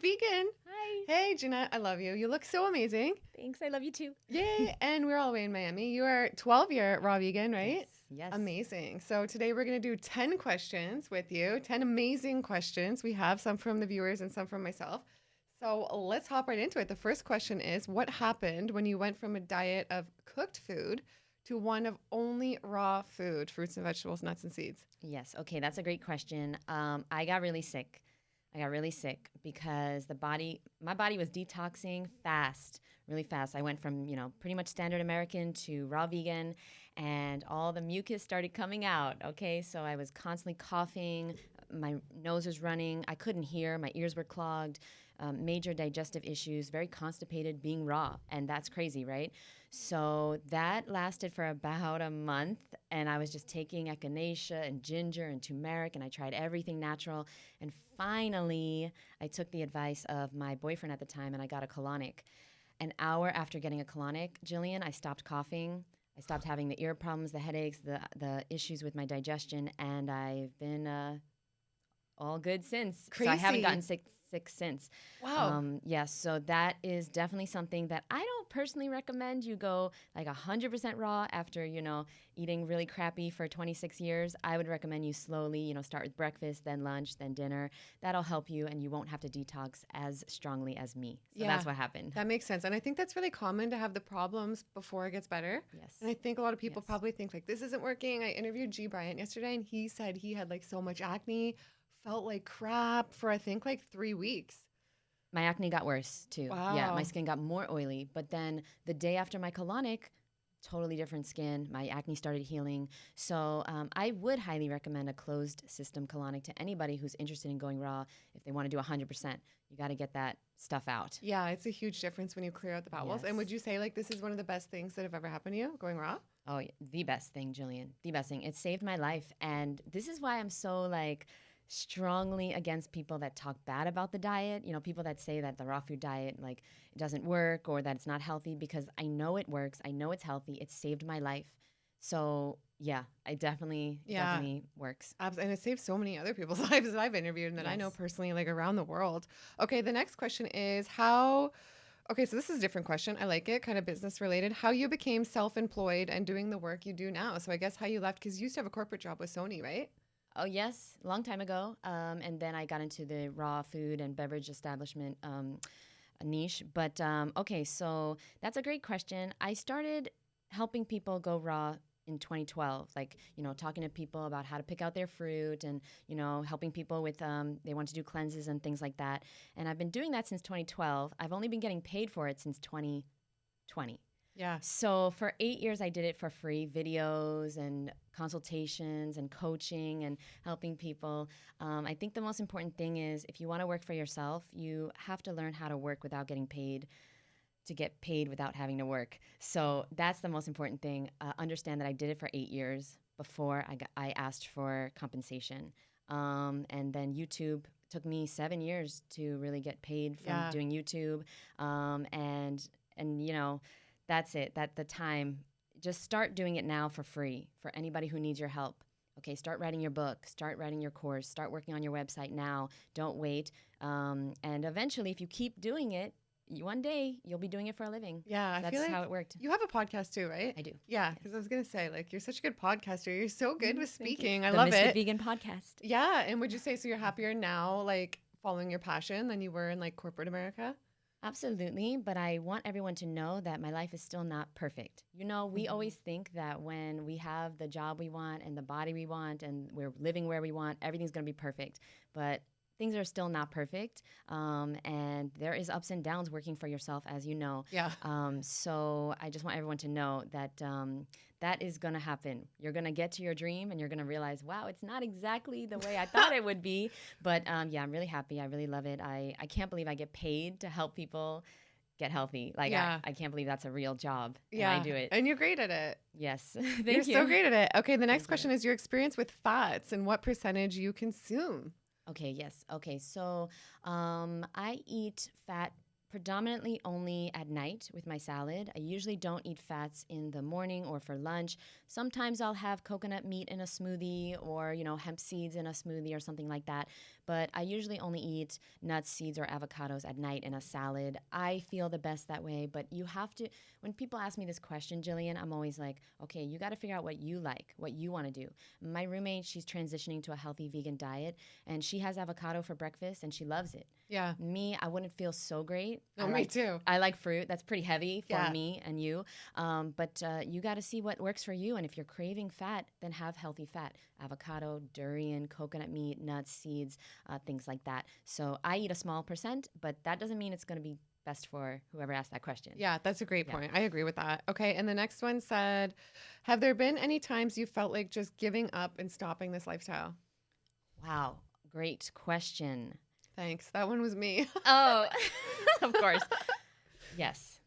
Vegan. Hi. Hey, Jeanette, I love you. You look so amazing. Thanks. I love you too. Yay. And we're all the way in Miami. You are 12-year raw vegan, right? Yes. Amazing. So today we're going to do 10 questions with you, 10 amazing questions. We have some from the viewers and some from myself. So let's hop right into it. The first question is, what happened when you went from a diet of cooked food to one of only raw food, fruits and vegetables, nuts and seeds? Yes. Okay. That's a great question. I got really sick. Because my body was detoxing really fast. I went from, pretty much standard American to raw vegan, and all the mucus started coming out. Okay. So I was constantly coughing. My nose was running. I couldn't hear. My ears were clogged. Major digestive issues, very constipated being raw. And that's crazy, right? So that lasted for about a month. And I was just taking echinacea and ginger and turmeric, and I tried everything natural. And finally, I took the advice of my boyfriend at the time, and I got a colonic. An hour after getting a colonic, Gillian, I stopped coughing. I stopped having the ear problems, the headaches, the issues with my digestion, and I've been all good since. Crazy. So I haven't gotten sick since. Wow. Yes, so that is definitely something that I don't personally recommend you go like 100% raw after, eating really crappy for 26 years. I would recommend you slowly, start with breakfast, then lunch, then dinner. That'll help you, and you won't have to detox as strongly as me. So that's what happened. That makes sense. And I think that's really common to have the problems before it gets better. Yes. And I think a lot of people probably think like, this isn't working. I interviewed 𝑔𝒑𝒑 yesterday, and he said he had like so much acne, felt like crap for I think like 3 weeks. My acne got worse too. Wow. Yeah, my skin got more oily. But then the day after my colonic, totally different skin. My acne started healing. So I would highly recommend a closed system colonic to anybody who's interested in going raw. If they want to do 100%, you got to get that stuff out. Yeah, it's a huge difference when you clear out the bowels. Yes. And would you say like this is one of the best things that have ever happened to you, going raw? Oh, the best thing, Gillian. The best thing. It saved my life. And this is why I'm so strongly against people that talk bad about the diet, people that say that the raw food diet, it doesn't work or that it's not healthy, because I know it works. I know it's healthy. It saved my life. So yeah, it definitely works. And it saves so many other people's lives that I've interviewed and that I know personally, around the world. Okay, the next question is okay, so this is a different question. I like it, kind of business related. How you became self-employed and doing the work you do now. So I guess how you left, because you used to have a corporate job with Sony, right? Oh, yes, long time ago. And then I got into the raw food and beverage establishment niche. But okay, so that's a great question. I started helping people go raw in 2012, talking to people about how to pick out their fruit and, helping people with, they want to do cleanses and things like that. And I've been doing that since 2012. I've only been getting paid for it since 2020. Yeah. So for 8 years, I did it for free, videos and consultations and coaching and helping people. I think the most important thing is, if you want to work for yourself, you have to learn how to work without getting paid, to get paid without having to work. So that's the most important thing. Understand that I did it for 8 years before I asked for compensation. And then YouTube took me 7 years to really get paid from doing YouTube. And that's it. That the time, just start doing it now for free for anybody who needs your help. Okay, start writing your book, start writing your course, start working on your website now. Don't wait. And eventually, if you keep doing it, one day you'll be doing it for a living. Yeah, that's how it worked. You have a podcast too, right? I do. Yeah, because I was gonna say, you're such a good podcaster. You're so good with speaking. I the love MsFit it. Vegan podcast. Yeah, and would you say so? You're happier now, following your passion, than you were in corporate America? Absolutely, but I want everyone to know that my life is still not perfect. We always think that when we have the job we want and the body we want and we're living where we want, everything's going to be perfect. But things are still not perfect, and there is ups and downs working for yourself, as you know. Yeah. So I just want everyone to know that that is going to happen. You're going to get to your dream, and you're going to realize, wow, it's not exactly the way I thought it would be. But yeah, I'm really happy. I really love it. I can't believe I get paid to help people get healthy. I can't believe that's a real job. Yeah, and I do it. And you're great at it. Yes. You're so great at it. Okay, the next question is your experience with fats and what percentage you consume. Okay, yes. Okay, so I eat fat predominantly only at night with my salad. I usually don't eat fats in the morning or for lunch. Sometimes I'll have coconut meat in a smoothie or, hemp seeds in a smoothie or something like that. but I usually only eat nuts, seeds, or avocados at night in a salad. I feel the best that way, but you have to, when people ask me this question, Gillian, I'm always like, okay, you got to figure out what you like, what you want to do. My roommate, she's transitioning to a healthy vegan diet, and she has avocado for breakfast, and she loves it. Yeah. Me, I wouldn't feel so great. No, me too. I like fruit. That's pretty heavy for Yeah. me and you. But you got to see what works for you. And if you're craving fat, then have healthy fat. Avocado, durian, coconut meat, nuts, seeds, things like that. So I eat a small percent, but that doesn't mean it's going to be best for whoever asked that question. Yeah, that's a great point. I agree with that. Okay, and the next one said, have there been any times you felt like just giving up and stopping this lifestyle? Wow, great question. Thanks. That one was me. Oh, of course. Yes.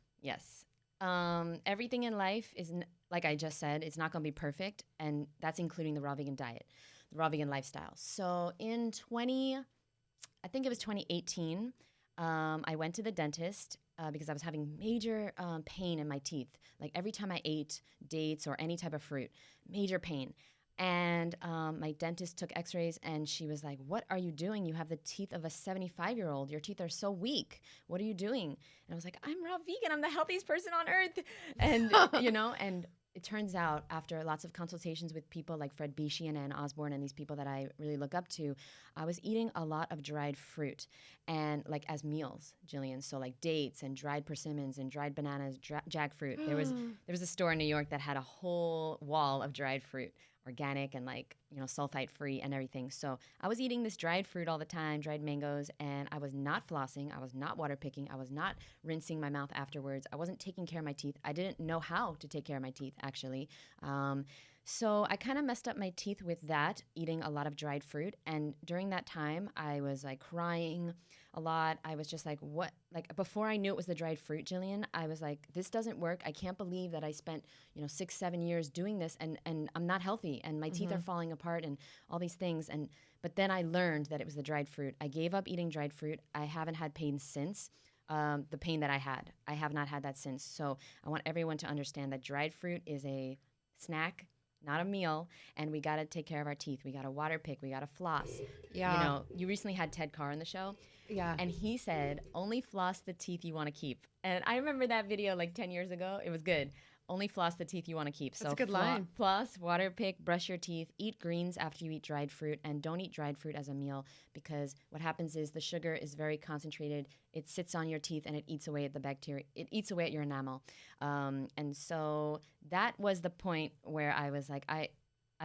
Everything in life is, like I just said, it's not going to be perfect. And that's including the raw vegan diet, the raw vegan lifestyle. So in I think it was 2018, I went to the dentist because I was having major pain in my teeth. Like every time I ate dates or any type of fruit, major pain. And my dentist took x-rays and she was like, what are you doing? You have the teeth of a 75-year-old. Your teeth are so weak. What are you doing? And I was like, I'm raw vegan. I'm the healthiest person on earth. And, and it turns out after lots of consultations with people like Fred Beachy and Ann Osborne and these people that I really look up to, I was eating a lot of dried fruit and like as meals, Gillian. So like dates and dried persimmons and dried bananas, jackfruit. There was a store in New York that had a whole wall of dried fruit, organic and sulfite free and everything. So I was eating this dried fruit all the time, dried mangoes, and I was not flossing. I was not water picking. I was not rinsing my mouth afterwards. I wasn't taking care of my teeth. I didn't know how to take care of my teeth, actually. So I kind of messed up my teeth with that, eating a lot of dried fruit. And during that time, I was like crying a lot. I was just like, what? Like before I knew it was the dried fruit, Gillian, I was like, this doesn't work. I can't believe that I spent, 6-7 years doing this and I'm not healthy and my teeth are falling apart and all these things. But then I learned that it was the dried fruit. I gave up eating dried fruit. I haven't had pain since. The pain that I had, I have not had that since. So I want everyone to understand that dried fruit is a snack, not a meal, and we got to take care of our teeth. We got to water pick. We got to floss. Yeah. You recently had Ted Carr on the show. Yeah. And he said, only floss the teeth you want to keep. And I remember that video like 10 years ago. It was good. Only floss the teeth you want to keep. That's a good line. Floss, water pick, brush your teeth, eat greens after you eat dried fruit, and don't eat dried fruit as a meal because what happens is the sugar is very concentrated. It sits on your teeth and it eats away at the bacteria. It eats away at your enamel. And so that was the point where I was like, I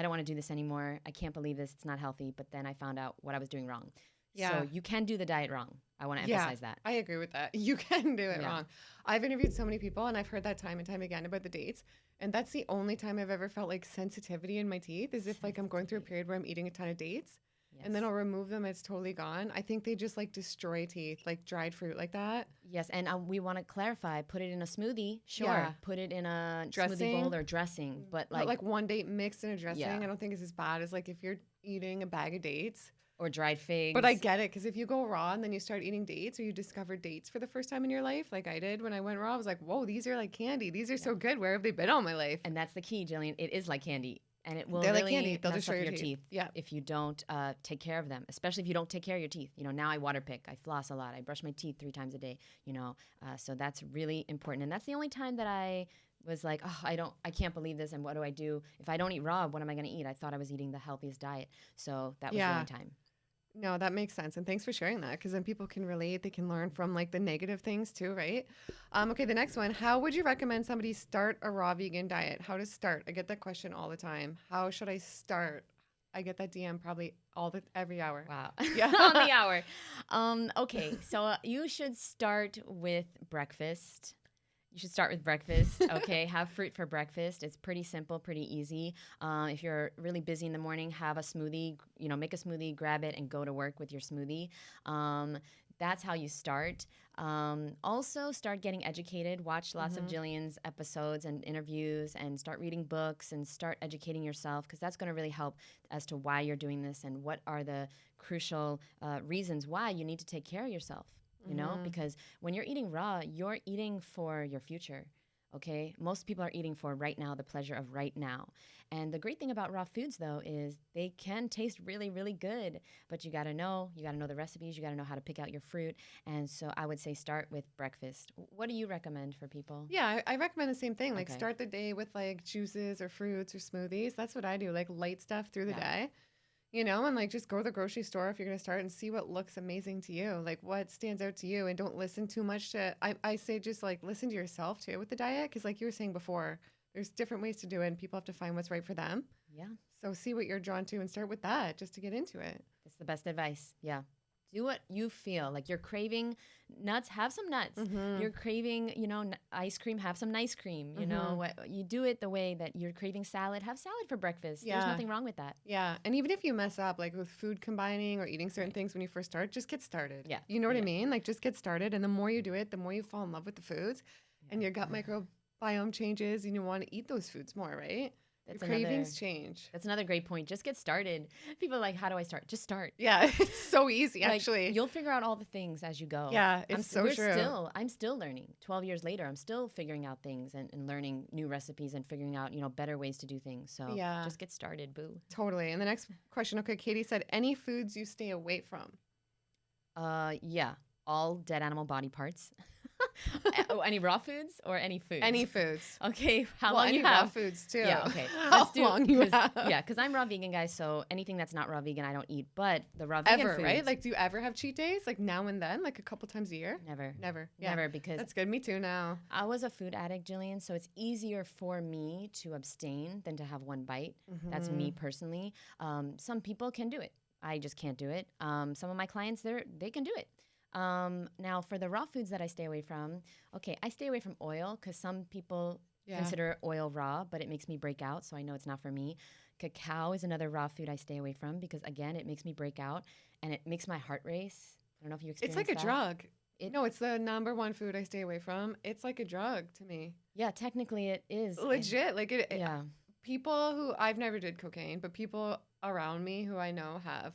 don't want to do this anymore. I can't believe this. It's not healthy. But then I found out what I was doing wrong. Yeah. So you can do the diet wrong. I want to emphasize that. I agree with that. You can do it wrong. I've interviewed so many people and I've heard that time and time again about the dates. And that's the only time I've ever felt like sensitivity in my teeth is if like I'm going through a period where I'm eating a ton of dates and then I'll remove them. It's totally gone. I think they just like destroy teeth, like dried fruit like that. Yes. And we want to clarify, put it in a smoothie. Sure. Yeah. Put it in a Dressing. smoothie bowl or dressing. But like one date mixed in a dressing. Yeah. I don't think it's as bad as like if you're eating a bag of dates. Or dried figs. But I get it, because if you go raw and then you start eating dates or you discover dates for the first time in your life, like I did when I went raw, I was like, whoa, these are like candy. These are so good. Where have they been all my life? And that's the key, Gillian. It is like candy. And it will They're really like candy. They'll mess destroy up your teeth. Yeah. if you don't take care of them, especially if you don't take care of your teeth. Now I water pick. I floss a lot. I brush my teeth 3 times a day, so that's really important. And that's the only time that I was like, oh, I can't believe this. And what do I do? If I don't eat raw, what am I going to eat? I thought I was eating the healthiest diet. So that was the only time. No, that makes sense. And thanks for sharing that because then people can relate. They can learn from like the negative things too, right? Okay, the next one. How would you recommend somebody start a raw vegan diet? How to start? I get that question all the time. How should I start? I get that DM probably every hour. Wow. Yeah. On the hour. Okay, so you should start with breakfast. You should start with breakfast, okay? Have fruit for breakfast. It's pretty simple, pretty easy. If you're really busy in the morning, have a smoothie, make a smoothie, grab it, and go to work with your smoothie. That's how you start. Also, start getting educated. Watch lots of Gillian's episodes and interviews and start reading books and start educating yourself because that's going to really help as to why you're doing this and what are the crucial reasons why you need to take care of yourself. Because when you're eating raw, you're eating for your future. Okay, most people are eating for right now, the pleasure of right now. And the great thing about raw foods, though, is they can taste really, really good. But you got to know the recipes. You got to know how to pick out your fruit. And so I would say start with breakfast. What do you recommend for people? Yeah, I recommend the same thing. Like Okay. start the day with like juices or fruits or smoothies. That's what I do, like light stuff through the Yeah. day. And like just go to the grocery store if you're going to start and see what looks amazing to you, like what stands out to you, and don't listen too much to, I say just like listen to yourself too with the diet. Because like you were saying before, there's different ways to do it and people have to find what's right for them. Yeah. So see what you're drawn to and start with that just to get into it. That's the best advice. Yeah. Do what you feel like. You're craving nuts, have some nuts. You're craving, ice cream, have some ice cream. You know, what you do it the way that you're craving salad, have salad for breakfast. Yeah. There's nothing wrong with that. Yeah. And even if you mess up, like with food combining or eating certain things when you first start, just get started. Yeah. You know what I mean? Like just get started. And the more you do it, the more you fall in love with the foods and your gut microbiome changes and you want to eat those foods more, right? That's Your cravings change. That's another great point. Just get started. People are like, how do I start? Just start. Yeah, it's so easy, Like, actually. you'll figure out all the things as you go. Yeah, it's so true. I'm still learning. 12 years later, I'm still figuring out things and learning new recipes and figuring out, better ways to do things. So Yeah. just get started, boo. Totally. And the next question, okay, Katie said, any foods you stay away from? Yeah, all dead animal body parts. Any raw foods or any foods? Any foods. Okay, how Well, long any you raw have? foods too. Yeah, okay. How long you have? Yeah, because I'm raw vegan, guys. So anything that's not raw vegan, I don't eat. But the raw vegan Ever, foods, right? Like, do you ever have cheat days? Like now and then, like a couple times a year? never, Never. Yeah. never, because That's good. Me too now. I was a food addict, Gillian. So it's easier for me to abstain than to have one bite. That's me personally. Some people can do it. I just can't do it. Some of my clients, they can do it. Now, for the raw foods that I stay away from, okay, I stay away from oil because some people consider oil raw, but it makes me break out, so I know it's not for me. Cacao is another raw food I stay away from because, again, it makes me break out and it makes my heart race. I don't know if you experience It's like a that. drug. No, it's the number one food I stay away from. It's like a drug to me. Yeah, technically it is. Legit. Like it. Yeah. People who I've never did cocaine, but people around me who I know have.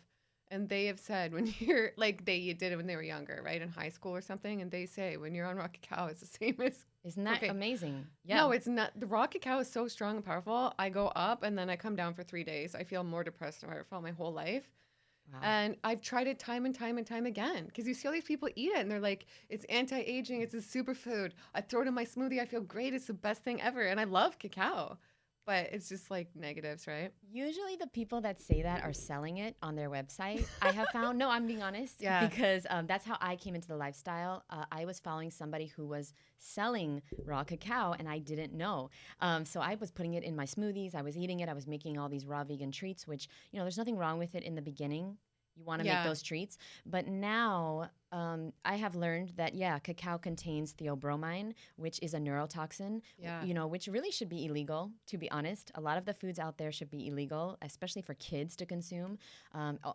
And they have said when you're like they did it when they were younger, right? In high school or something. And they say when you're on raw cacao, it's the same as Isn't that cocaine. amazing? Yeah. No, it's not. The raw cacao is so strong and powerful. I go up and then I come down for 3 days. I feel more depressed than I ever felt my whole life. Wow. And I've tried it time and time and time again because you see all these people eat it and they're like, it's anti-aging, it's a superfood. I throw it in my smoothie, I feel great, it's the best thing ever. And I love cacao, but it's just like negatives, right? Usually the people that say that are selling it on their website. I have found, no, I'm being honest, Yeah. because that's how I came into the lifestyle. I was following somebody who was selling raw cacao and I didn't know. So I was putting it in my smoothies. I was eating it. I was making all these raw vegan treats, which, there's nothing wrong with it in the beginning. You want to make those treats. But now I have learned that, cacao contains 𝙒𝘼𝑺𝑬, which is a neurotoxin, which really should be illegal, to be honest. A lot of the foods out there should be illegal, especially for kids to consume.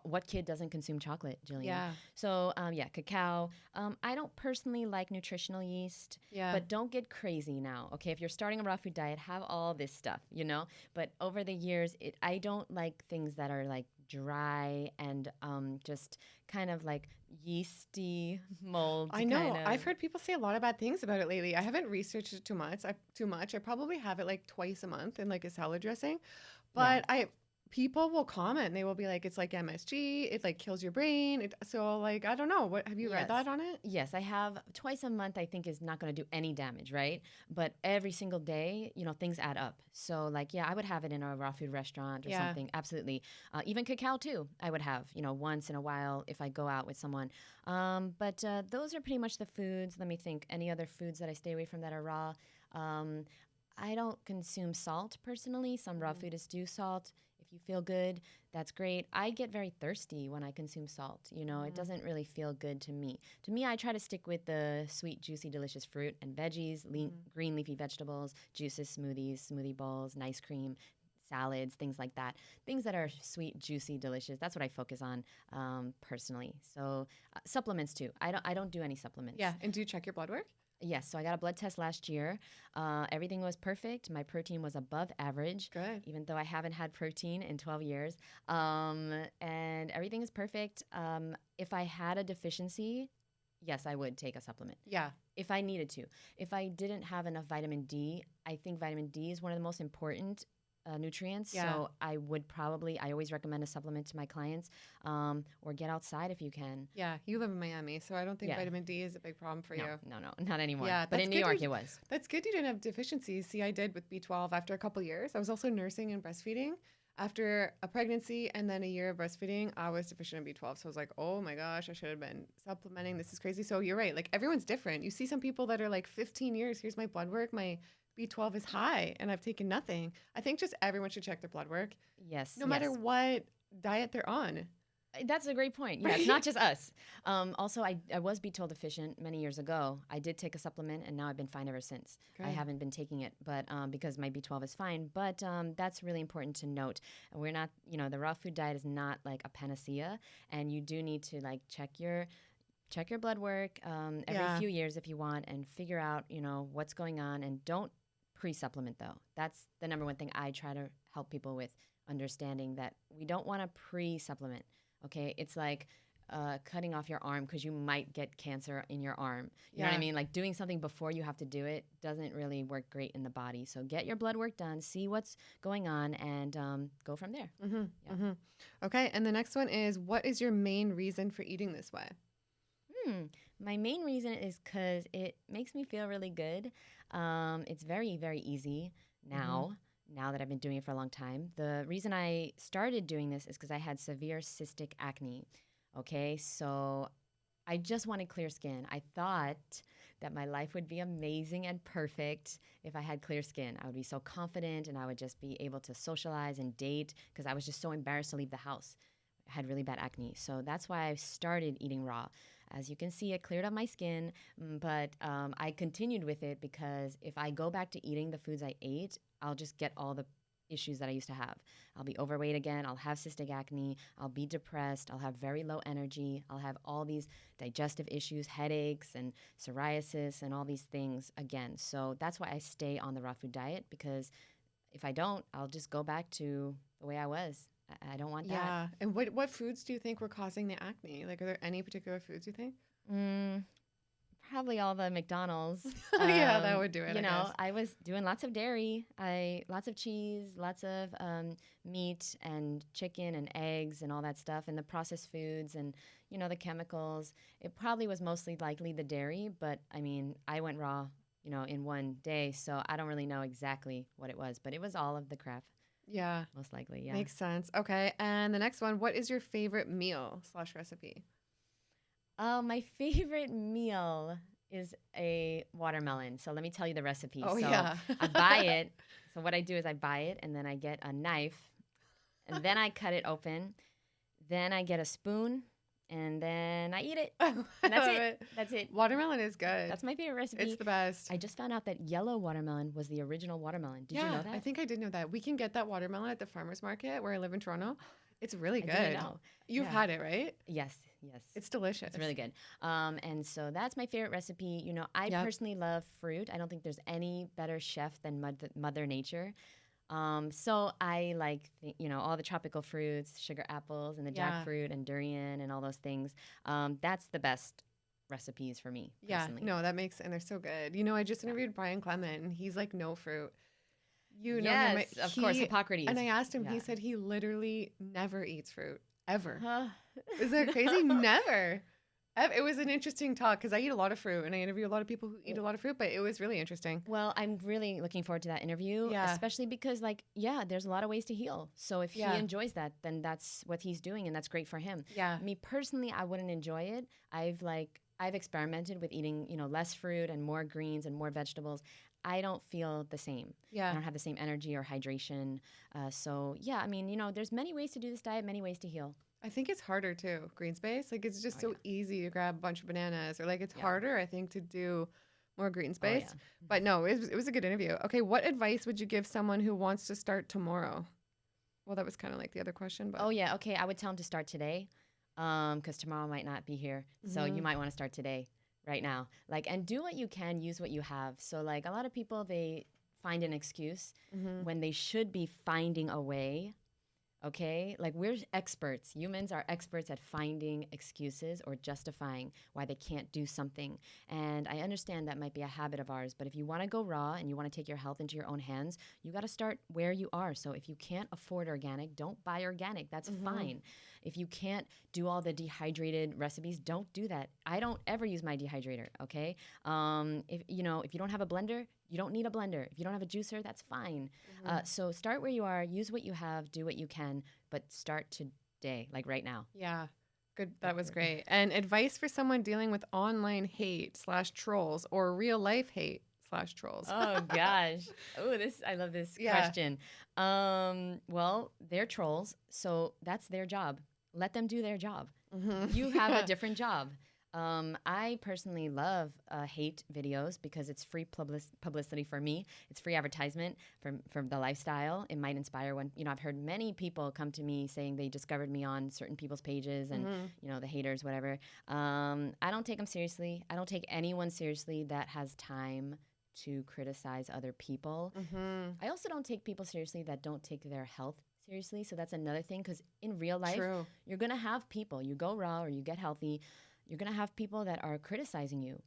What kid doesn't consume chocolate, Gillian? Yeah. So, cacao. I don't personally like nutritional yeast, but don't get crazy now, okay? If you're starting a raw food diet, have all this stuff, But over the years, I don't like things that are like dry and just kind of like yeasty mold. I know. I've heard people say a lot of bad things about it lately. I haven't researched it too much. I probably have it like twice a month in like a salad dressing. But people will comment and they will be like, it's like MSG, it like kills your brain. So like, I don't know. What have you read that on it? Yes, I have. Twice a month, I think, is not going to do any damage, right? But every single day, things add up. So like, I would have it in a raw food restaurant or something. Absolutely. Even cacao too, I would have, once in a while if I go out with someone. But those are pretty much the foods. Let me think. Any other foods that I stay away from that are raw? I don't consume salt personally. Some raw foodists do salt. If you feel good, that's great. I get very thirsty when I consume salt. It doesn't really feel good to me. To me, I try to stick with the sweet, juicy, delicious fruit and veggies, green leafy vegetables, juices, smoothies, smoothie bowls, ice cream, salads, things like that. Things that are sweet, juicy, delicious. That's what I focus on personally. So supplements too. I don't do any supplements. Yeah. And do you check your blood work? Yes, so I got a blood test last year. Everything was perfect. My protein was above average. Good. Even though I haven't had protein in 12 years. And everything is perfect. If I had a deficiency, yes, I would take a supplement Yeah. if I needed to. If I didn't have enough vitamin D, I think vitamin D is one of the most important nutrients. Yeah. So I always recommend a supplement to my clients, or get outside if you can. Yeah. You live in Miami, so I don't think Yeah. vitamin D is a big problem for you. No, not anymore. Yeah, But that's in New good York, you- it was. That's good you didn't have deficiencies. See, I did with B12 after a couple years. I was also nursing and breastfeeding. After a pregnancy and then a year of breastfeeding, I was deficient in B12. So I was like, oh my gosh, I should have been supplementing. This is crazy. So you're right. Like everyone's different. You see some people that are like 15 years. Here's my blood work. My B12 is high and I've taken nothing. I think just everyone should check their blood work, Yes. no matter what diet they're on. That's a great point. Yeah, it's not just us. Also, I was B12 deficient many years ago. I did take a supplement, and now I've been fine ever since. I Good. haven't been taking it, but because my B12 is fine. But that's really important to note. We're not, the raw food diet is not like a panacea, and you do need to like check your blood work every Yeah. few years if you want, and figure out what's going on. And don't pre-supplement though. That's the number one thing I try to help people with, understanding that we don't want to pre-supplement. Okay, it's like cutting off your arm because you might get cancer in your arm. You know what I Yeah. mean? Like doing something before you have to do it doesn't really work great in the body. So get your blood work done, see what's going on, and go from there. Mm-hmm. Yeah. Mm-hmm. Okay. And the next one is, what is your main reason for eating this way? My main reason is because it makes me feel really good. It's very, very easy now. Now that I've been doing it for a long time. The reason I started doing this is because I had severe cystic acne. Okay, so I just wanted clear skin. I thought that my life would be amazing and perfect if I had clear skin. I would be so confident and I would just be able to socialize and date because I was just so embarrassed to leave the house. I had really bad acne. So that's why I started eating raw. As you can see, it cleared up my skin, but I continued with it because if I go back to eating the foods I ate, I'll just get all the issues that I used to have. I'll be overweight again. I'll have cystic acne. I'll be depressed. I'll have very low energy. I'll have all these digestive issues, headaches and psoriasis and all these things again. So that's why I stay on the raw food diet, because if I don't, I'll just go back to the way I was. I don't want that. Yeah. And what foods do you think were causing the acne? Like, are there any particular foods you think? Probably all the McDonald's. Yeah, that would do it. You I know, guess. I was doing lots of dairy, lots of cheese, lots of meat and chicken and eggs and all that stuff, and the processed foods and, the chemicals. It probably was mostly likely the dairy, but I mean, I went raw, in one day, so I don't really know exactly what it was, but it was all of the crap, Yeah. most likely, yeah. Makes sense. Okay. And the next one, what is your favorite meal / recipe? My favorite meal is a watermelon. So let me tell you the recipe. Oh, so yeah. I buy it. So what I do is I buy it, and then I get a knife, and then I cut it open. Then I get a spoon, and then I eat it. And that's it. That's it. Watermelon is good. That's my favorite recipe. It's the best. I just found out that yellow watermelon was the original watermelon. Did you know that? I think I did know that. We can get that watermelon at the farmer's market where I live in Toronto. It's really I good. didn't know. You've Yeah. had it, right? Yes. It's delicious. It's really good. And so that's my favorite recipe. I Yep. personally love fruit. I don't think there's any better chef than Mother Nature. So I like, all the tropical fruits, sugar apples and the Yeah. jackfruit and durian and all those things. That's the best recipes for me, Yeah, personally. no, and they're so good. I just interviewed Brian Clement, and he's like no fruit. You know him, Yes, of course, Hippocrates. And I asked him, he Yeah. said he literally never eats fruit, ever. Huh. Is that crazy? Never. It was an interesting talk because I eat a lot of fruit, and I interview a lot of people who eat a lot of fruit, but it was really interesting. Well, I'm really looking forward to that interview, Yeah. especially because, there's a lot of ways to heal. So if Yeah. he enjoys that, then that's what he's doing, and that's great for him. Yeah. Me personally, I wouldn't enjoy it. I've experimented with eating, less fruit and more greens and more vegetables. I don't feel the same. I Yeah. don't have the same energy or hydration. There's many ways to do this diet, many ways to heal. I think it's harder too, green space. Like it's just Oh, so yeah. easy to grab a bunch of bananas, or it's Yeah. harder, I think, to do more green Oh, space. yeah. But no, it was a good interview. Okay, what advice would you give someone who wants to start tomorrow? Well, that was kind of like the other question, but Oh, yeah. Okay. I would tell him to start today because tomorrow might not be here. So you might want to start today, right now. And do what you can, use what you have. So, a lot of people, they find an excuse when they should be finding a way Okay, like we're experts. Humans are experts at finding excuses or justifying why they can't do something. And I understand that might be a habit of ours, but if you want to go raw and you want to take your health into your own hands, you got to start where you are. So if you can't afford organic, don't buy organic. That's fine. If you can't do all the dehydrated recipes, don't do that. I don't ever use my dehydrator, okay? If you don't have a blender, you don't need a blender. If you don't have a juicer, that's fine. So start where you are, use what you have, do what you can, but start today, like right now. Yeah. Good. That was great. And advice for someone dealing with online hate/trolls or real life hate/trolls. Oh gosh. Oh, I love this question. Well, they're trolls, so that's their job. Let them do their job. You have a different job. I personally love hate videos because it's free publicity for me. It's free advertisement for the lifestyle. It might inspire one. I've heard many people come to me saying they discovered me on certain people's pages and, the haters, whatever. I don't take them seriously. I don't take anyone seriously that has time to criticize other people. I also don't take people seriously that don't take their health seriously. So that's another thing, because in real life, you're going to have people. You go raw or you get healthy, you're going to have people that are criticizing you.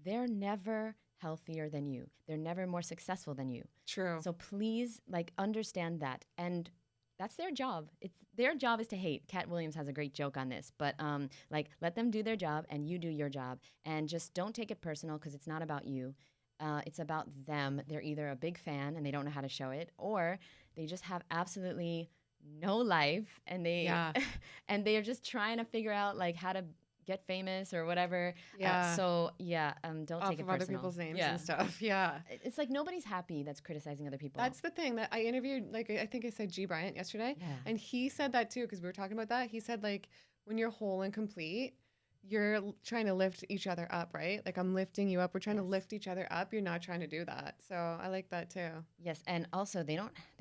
They're never healthier than you. They're never more successful than you. True. So please, understand that. And that's their job. Their job is to hate. Cat Williams has a great joke on this. But, let them do their job and you do your job. And just don't take it personal, because it's not about you. It's about them. They're either a big fan and they don't know how to show it, or they just have absolutely no life and and they're just trying to figure out how to get famous or whatever. Don't take it personal. Other people's names and stuff. Yeah. It's like nobody's happy that's criticizing other people. That's the thing that I interviewed, I think I said G. Bryant yesterday. Yeah. And he said that too, because we were talking about that. He said, when you're whole and complete, you're trying to lift each other up, right? I'm lifting you up. We're trying to lift each other up. You're not trying to do that. So I like that too. Yes. And also they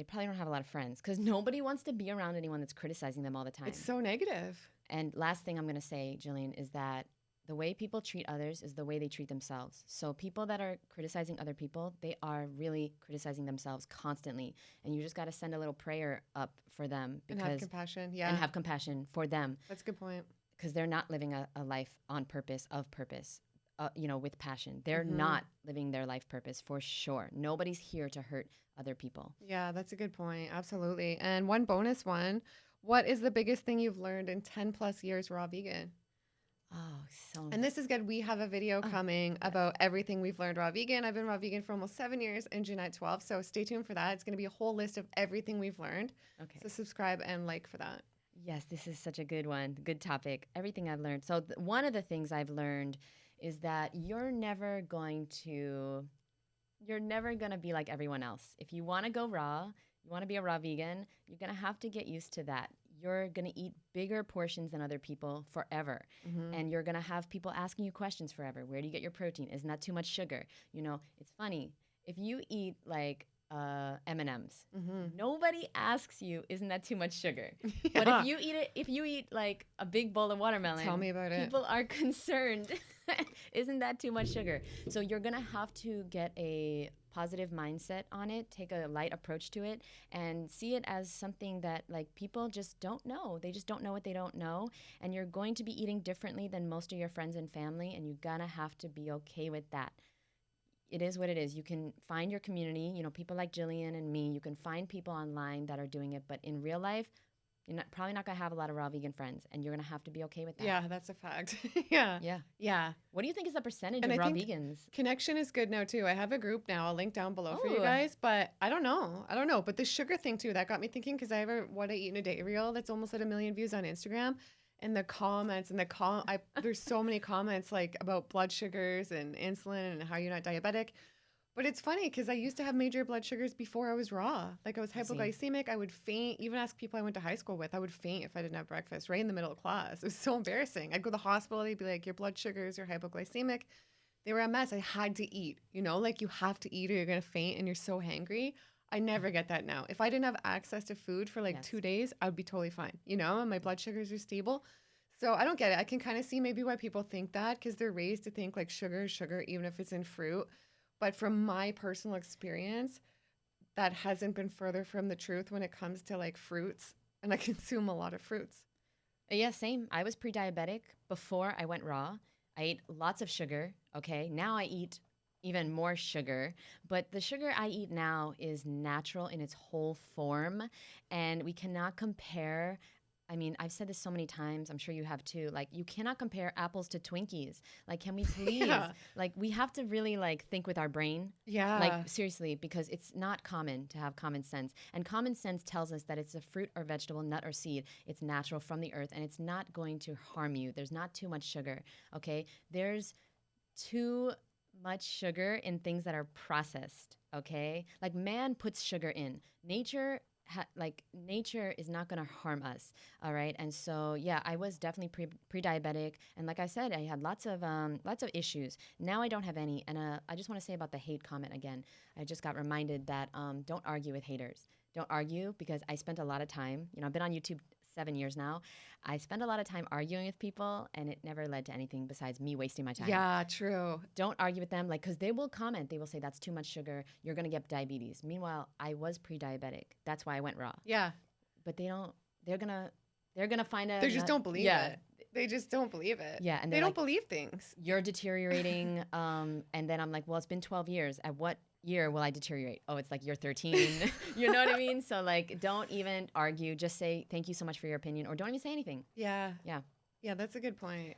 probably don't have a lot of friends, because nobody wants to be around anyone that's criticizing them all the time. It's so negative. And last thing I'm going to say, Gillian, is that the way people treat others is the way they treat themselves. So people that are criticizing other people, they are really criticizing themselves constantly. And you just got to send a little prayer up for them. And have compassion. Yeah. And have compassion for them. That's a good point. Because they're not living a life on purpose, with passion. They're not living their life purpose, for sure. Nobody's here to hurt other people. Yeah, that's a good point. Absolutely. And one bonus one, what is the biggest thing you've learned in 10 plus years raw vegan? And this is good. We have a video coming about everything we've learned raw vegan. I've been raw vegan for almost 7 years and Jeanette 12. So stay tuned for that. It's going to be a whole list of everything we've learned. Okay. So subscribe and like for that. Yes, this is such a good one. Good topic. Everything I've learned. So one of the things I've learned is that you're never going to be like everyone else. If you want to go raw, you want to be a raw vegan, you're going to have to get used to that. You're going to eat bigger portions than other people forever. And you're going to have people asking you questions forever. Where do you get your protein? Isn't that too much sugar? It's funny. If you eat M&Ms, nobody asks you, isn't that too much sugar? But if you eat a big bowl of watermelon, tell me about it. People are concerned. Isn't that too much sugar? So you're going to have to get a positive mindset on it, take a light approach to it, and see it as something that people just don't know. They just don't know what they don't know. And you're going to be eating differently than most of your friends and family, and you're going to have to be okay with that. It is what it is. You can find your community, people like Gillian and me. You can find people online that are doing it, but in real life, you're probably not going to have a lot of raw vegan friends, and you're going to have to be okay with that. Yeah, that's a fact. Yeah. What do you think is the percentage of raw vegans? Connection is good now, too. I have a group now. I'll link down below for you guys, but I don't know. But the sugar thing, too, that got me thinking, because I have a what I eat in a day reel that's almost at 1 million views on Instagram. And the comments there's so many comments about blood sugars and insulin and how you're not diabetic. But it's funny because I used to have major blood sugars before I was raw. I was hypoglycemic. I would faint. Even ask people I went to high school with, I would faint if I didn't have breakfast right in the middle of class. It was so embarrassing. I'd go to the hospital. They'd be like, your blood sugars are hypoglycemic. They were a mess. I had to eat, you have to eat or you're going to faint and you're so hangry. I never get that now. If I didn't have access to food for 2 days, I would be totally fine, and my blood sugars are stable. So I don't get it. I can kind of see maybe why people think that, because they're raised to think sugar is sugar, even if it's in fruit. But from my personal experience, that hasn't been further from the truth when it comes to fruits and I consume a lot of fruits. Yeah, same. I was pre-diabetic before I went raw. I ate lots of sugar. Okay. Now I eat even more sugar, but the sugar I eat now is natural in its whole form, and we cannot compare. I mean, I've said this so many times. I'm sure you have too. Like, you cannot compare apples to Twinkies. Like, can we please? Yeah. Like, we have to really like think with our brain. Yeah. Like, seriously, because it's not common to have common sense. And common sense tells us that it's a fruit or vegetable, nut or seed. It's natural from the earth, and it's not going to harm you. There's not too much sugar. Okay. There's too much sugar in things that are processed. Okay. Like, man puts sugar in. Nature nature is not going to harm us. All right. And so, yeah, I was definitely pre-diabetic. And like I said, I had lots of issues. Now I don't have any. And I just want to say about the hate comment again. I just got reminded that don't argue with haters. Don't argue, because I spent a lot of time, I've been on YouTube 7 years now. I spent a lot of time arguing with people, and it never led to anything besides me wasting my time. Yeah, true. Don't argue with them, because they will comment. They will say, that's too much sugar. You're going to get diabetes. Meanwhile, I was pre-diabetic. That's why I went raw. Yeah. But they're going to find a... They just don't believe it. They just don't believe it. Yeah. And they don't believe things. You're deteriorating. And then I'm like, well, it's been 12 years. At what year will I deteriorate? Oh, it's like you're 13. You know what I mean? So like, don't even argue. Just say, thank you so much for your opinion, or don't even say anything. Yeah. Yeah. Yeah, that's a good point.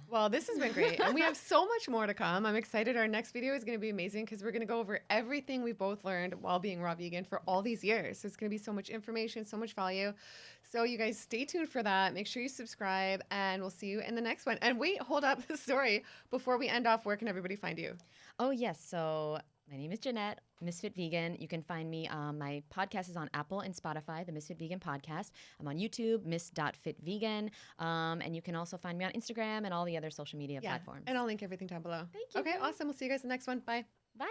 Well, this has been great. And we have so much more to come. I'm excited. Our next video is going to be amazing, because we're going to go over everything we both learned while being raw vegan for all these years. So it's going to be so much information, so much value. So you guys stay tuned for that. Make sure you subscribe, and we'll see you in the next one. And wait, hold up the story. Before we end off, where can everybody find you? Oh, yes. So my name is Jeanette, MsFitVegan. You can find me. My podcast is on Apple and Spotify, the MsFitVegan podcast. I'm on YouTube, Ms.FitVegan. And you can also find me on Instagram and all the other social media platforms. And I'll link everything down below. Thank you. Okay, awesome. We'll see you guys in the next one. Bye. Bye.